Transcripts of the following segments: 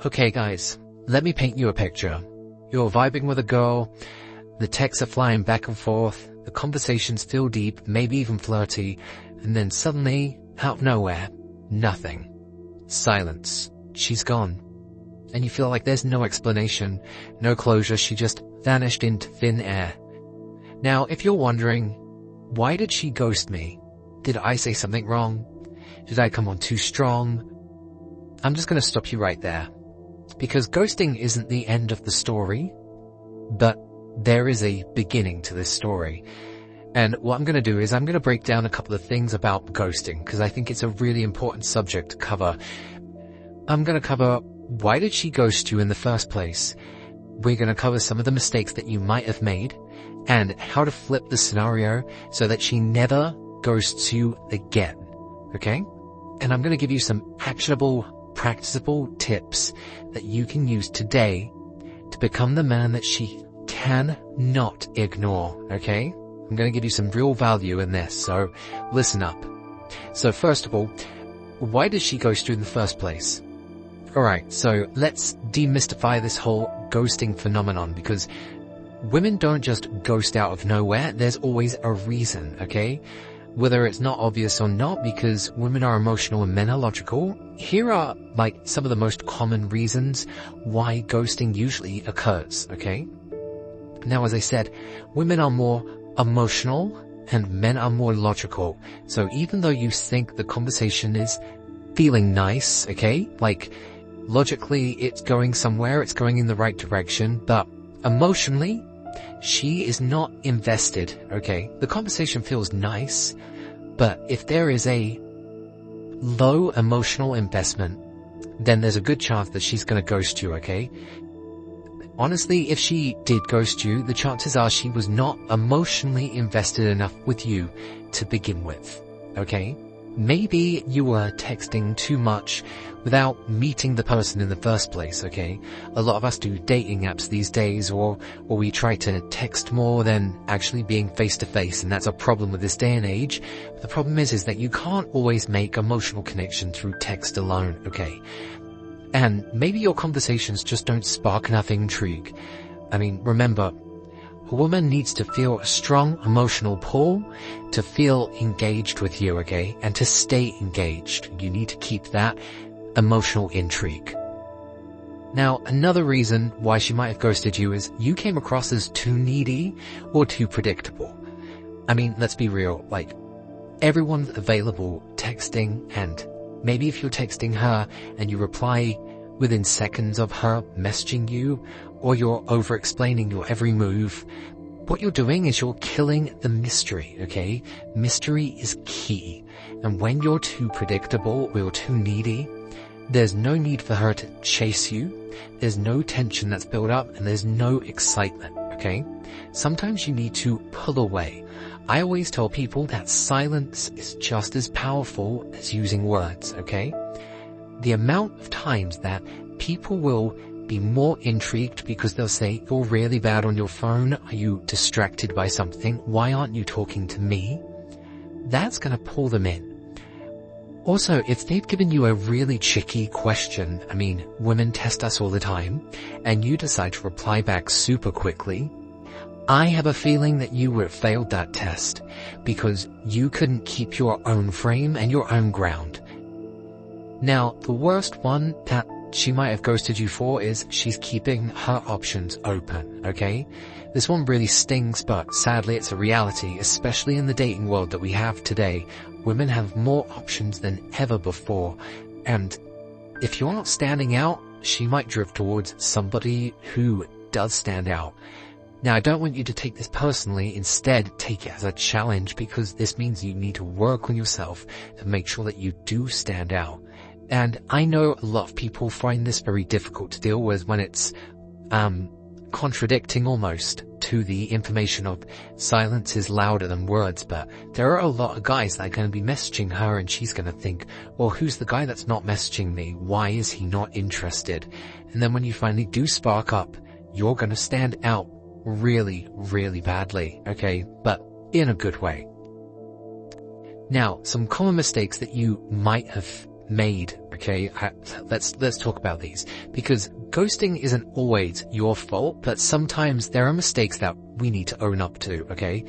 Okay guys, let me paint you a picture. You're vibing with a girl, the texts are flying back and forth, the conversations feel deep, maybe even flirty, and then suddenly, out of nowhere, nothing. Silence. She's gone. And you feel like there's no explanation, no closure, she just vanished into thin air. Now, if you're wondering, why did she ghost me? Did I say something wrong? Did I come on too strong? I'm just going to stop you right there. Because ghosting isn't the end of the story, but there is a beginning to this story. And what I'm going to do is I'm going to break down a couple of things about ghosting, because I think it's a really important subject to cover. I'm going to cover why did she ghost you in the first place? We're going to cover some of the mistakes that you might have made, and how to flip the scenario so that she never ghosts you again. Okay? And I'm going to give you some actionable, practicable tips that you can use today to become the man that she cannot ignore. Okay? I'm going to give you some real value in this, so listen up. So first of all, why did she ghost you in the first place? Alright, so let's demystify this whole ghosting phenomenon, because women don't just ghost out of nowhere, there's always a reason, okay? Whether it's not obvious or not, because women are emotional and men are logical, here are like some of the most common reasons why ghosting usually occurs, okay? Now, as I said, women are more emotional and men are more logical. So even though you think the conversation is feeling nice, okay, like logically it's going somewhere, it's going in the right direction, but emotionally she is not invested, okay? The conversation feels nice, but if there is a low emotional investment, then there's a good chance that she's going to ghost you, okay? Honestly, if she did ghost you, the chances are she was not emotionally invested enough with you to begin with, okay? Maybe you were texting too much without meeting the person in the first place, okay? A lot of us do dating apps these days, or we try to text more than actually being face to face, and that's a problem with this day and age. The problem is that you can't always make emotional connection through text alone, okay? And maybe your conversations just don't spark enough intrigue. I mean, remember, a woman needs to feel a strong emotional pull to feel engaged with you, okay? And to stay engaged, you need to keep that emotional intrigue. Now, another reason why she might have ghosted you is you came across as too needy or too predictable. I mean, let's be real, like, everyone's available texting, and maybe if you're texting her and you reply within seconds of her messaging you, or you're over-explaining your every move, what you're doing is you're killing the mystery, okay? Mystery is key. And when you're too predictable or you're too needy, there's no need for her to chase you, there's no tension that's built up, and there's no excitement, okay? Sometimes you need to pull away. I always tell people that silence is just as powerful as using words, okay? The amount of times that people will be more intrigued because they'll say, "You're really bad on your phone. Are you distracted by something? Why aren't you talking to me?" That's going to pull them in. Also, if they've given you a really tricky question, I mean, women test us all the time, and you decide to reply back super quickly, I have a feeling that you would have failed that test because you couldn't keep your own frame and your own ground. Now, the worst one that she might have ghosted you for is she's keeping her options open, okay? This one really stings, but sadly it's a reality, especially in the dating world that we have today. Women have more options than ever before, and if you're not standing out, she might drift towards somebody who does stand out. Now, I don't want you to take this personally. Instead, take it as a challenge, because this means you need to work on yourself to make sure that you do stand out. And I know a lot of people find this very difficult to deal with when it's contradicting almost to the information of silence is louder than words, but there are a lot of guys that are going to be messaging her and she's going to think, well, who's the guy that's not messaging me? Why is he not interested? And then when you finally do spark up, you're going to stand out really, really badly, okay? But in a good way. Now, some common mistakes that you might have made, okay? Let's talk about these, because ghosting isn't always your fault, but sometimes there are mistakes that we need to own up to, okay?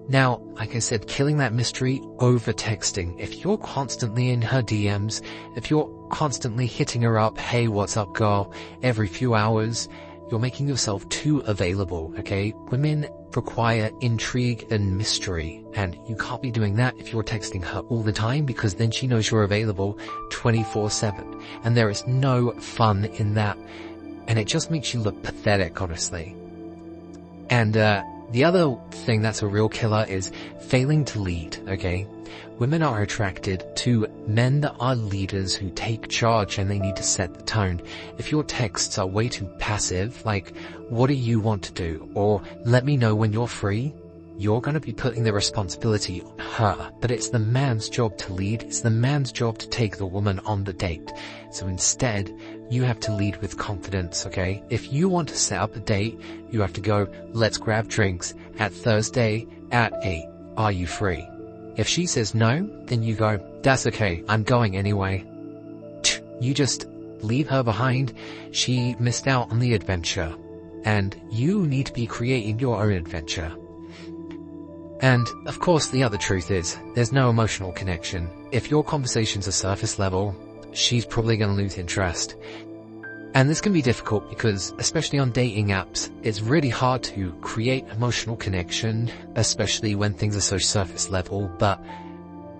Now, like I said, killing that mystery over texting. If you're constantly in her DMs, if you're constantly hitting her up, hey, what's up, girl, every few hours, you're making yourself too available, okay? Women require intrigue and mystery, and you can't be doing that if you're texting her all the time, because then she knows you're available 24/7, and there is no fun in that, and it just makes you look pathetic, honestly. And the other thing that's a real killer is failing to lead, okay? Women are attracted to men that are leaders who take charge, and they need to set the tone. If your texts are way too passive, like, what do you want to do? Or let me know when you're free, you're going to be putting the responsibility on her. But it's the man's job to lead. It's the man's job to take the woman on the date. So instead, you have to lead with confidence, okay? If you want to set up a date, you have to go, let's grab drinks at Thursday at 8. Are you free? If she says no, then you go, that's okay, I'm going anyway. You just leave her behind. She missed out on the adventure, and you need to be creating your own adventure. And of course, the other truth is, there's no emotional connection. If your conversations are surface level, she's probably going to lose interest. And this can be difficult because, especially on dating apps, it's really hard to create emotional connection, especially when things are so surface level. But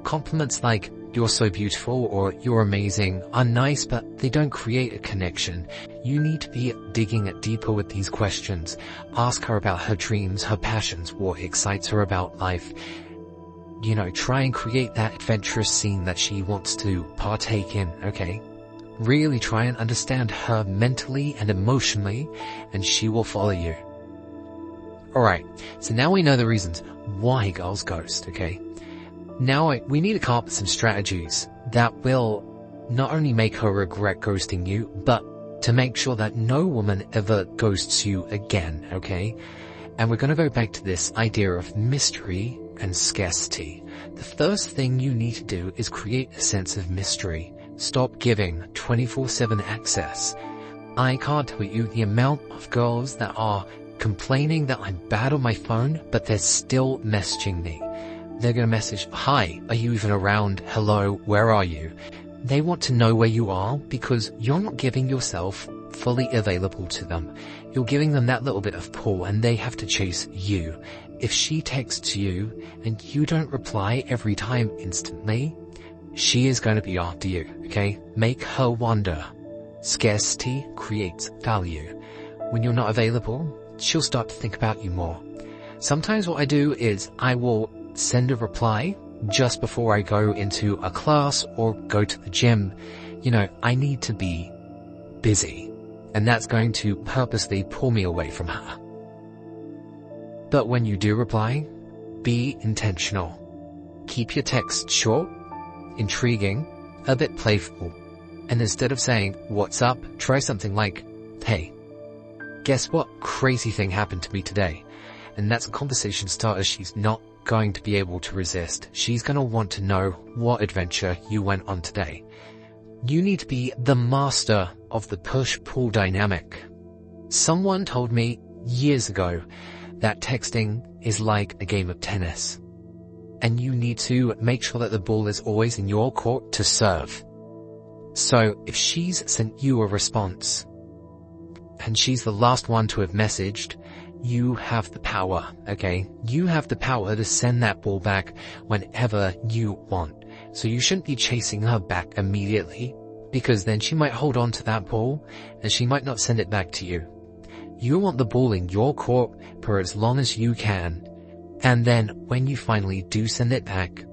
compliments like, you're so beautiful or you're amazing are nice, but they don't create a connection. You need to be digging deeper with these questions. Ask her about her dreams, her passions, what excites her about life. You know, try and create that adventurous scene that she wants to partake in, okay? Really try and understand her mentally and emotionally, and she will follow you. Alright, so now we know the reasons why girls ghost, okay? Now we need to come up with some strategies that will not only make her regret ghosting you, but to make sure that no woman ever ghosts you again, okay? And we're going to go back to this idea of mystery and scarcity. The first thing you need to do is create a sense of mystery. Stop giving 24/7 access. I can't tell you the amount of girls that are complaining that I'm bad on my phone, but they're still messaging me. They're going to message, hi, are you even around? Hello, where are you? They want to know where you are because you're not giving yourself fully available to them. You're giving them that little bit of pull, and they have to chase you. If she texts you and you don't reply every time instantly, she is going to be after you, okay? Make her wonder. Scarcity creates value. When you're not available, she'll start to think about you more. Sometimes what I do is I will send a reply just before I go into a class or go to the gym. You know, I need to be busy, and that's going to purposely pull me away from her. But when you do reply, be intentional. Keep your text short, intriguing, a bit playful, and instead of saying, what's up, try something like, hey, guess what crazy thing happened to me today? And that's a conversation starter she's not going to be able to resist. She's going to want to know what adventure you went on today. You need to be the master of the push-pull dynamic. Someone told me years ago that texting is like a game of tennis, and you need to make sure that the ball is always in your court to serve. So if she's sent you a response and she's the last one to have messaged, you have the power, okay? You have the power to send that ball back whenever you want. So you shouldn't be chasing her back immediately, because then she might hold on to that ball and she might not send it back to you. You want the ball in your court for as long as you can. And then when you finally do send it back,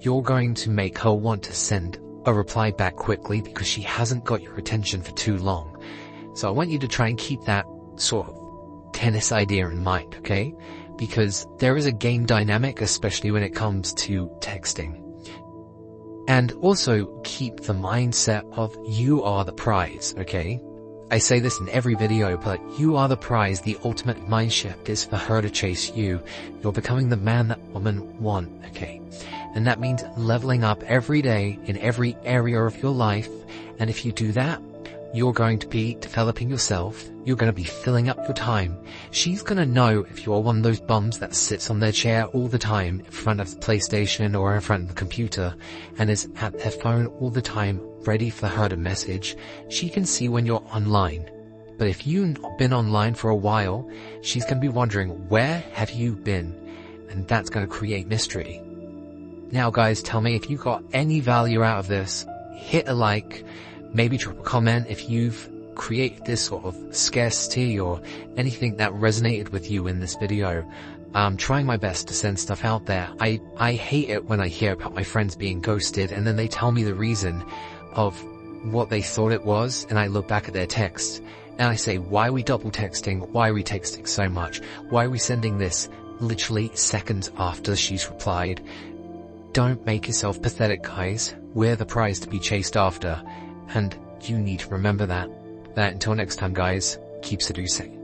you're going to make her want to send a reply back quickly because she hasn't got your attention for too long. So I want you to try and keep that sort of tennis idea in mind, okay? Because there is a game dynamic, especially when it comes to texting. And also keep the mindset of you are the prize, okay? I say this in every video, but you are the prize. The ultimate mind shift is for her to chase you. You're becoming the man that women want, okay? And that means leveling up every day in every area of your life. And if you do that, you're going to be developing yourself. You're going to be filling up your time. She's going to know if you're one of those bums that sits on their chair all the time in front of the PlayStation or in front of the computer and is at their phone all the time, ready for her to message. She can see when you're online. But if you've not been online for a while, she's going to be wondering, where have you been? And that's going to create mystery. Now guys, tell me if you got any value out of this. Hit a like. Maybe drop a comment if you've created this sort of scarcity or anything that resonated with you in this video. I'm trying my best to send stuff out there. I hate it when I hear about my friends being ghosted and then they tell me the reason of what they thought it was, and I look back at their text and I say, why are we double texting? Why are we texting so much? Why are we sending this literally seconds after she's replied? Don't make yourself pathetic, guys. We're the prize to be chased after. And you need to remember that. Until next time, guys, keep seducing.